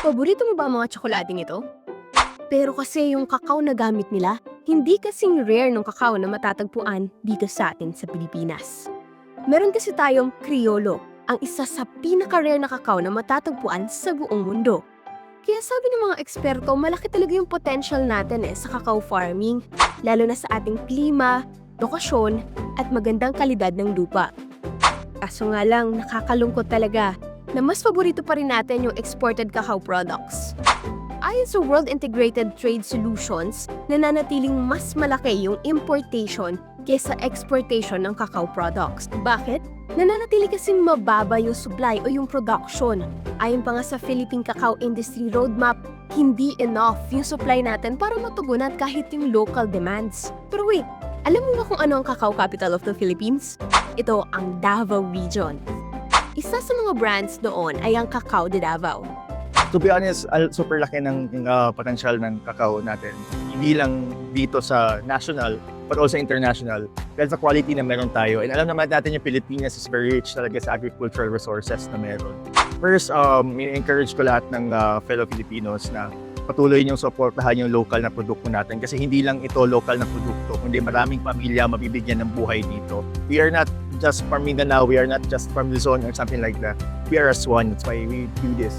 Paborito mo ba ang mga tsokoladeng ito? Pero kasi yung kakao na gamit nila, hindi kasing rare ng kakao na matatagpuan dito sa atin sa Pilipinas. Meron kasi tayong Criollo, ang isa sa pinaka-rare na kakao na matatagpuan sa buong mundo. Kaya sabi ng mga eksperto, malaki talaga yung potential natin sa kakao farming, lalo na sa ating klima, lokasyon, at magandang kalidad ng lupa. Kaso nga lang, nakakalungkot talaga na mas paborito pa rin natin yung exported cacao products. Ayon sa World Integrated Trade Solutions, nananatiling mas malaki yung importation kaysa exportation ng cacao products. Bakit? Nananatili kasing mababa yung supply o yung production. Ayon pa nga sa Philippine Cacao Industry Roadmap, hindi enough yung supply natin para matugunan kahit yung local demands. Pero wait, alam mo ba kung ano ang cacao capital of the Philippines? Ito ang Davao Region. Isa sa mga brands doon ay ang Cacao de Davao. To be honest, super laki ng potential ng kakao natin. Hindi lang dito sa national, but also international. Dahil sa quality na meron tayo. And alam naman natin yung Pilipinas is very rich talaga sa agricultural resources na meron. First, encourage ko lahat ng fellow Filipinos na patuloy niyong supportahan yung local na produkto natin. Kasi hindi lang ito local na produkto, kundi maraming pamilya mabibigyan ng buhay dito. We are not just from Mindanao, we are not just from Luzon or something like that. We are as one. That's why we do this.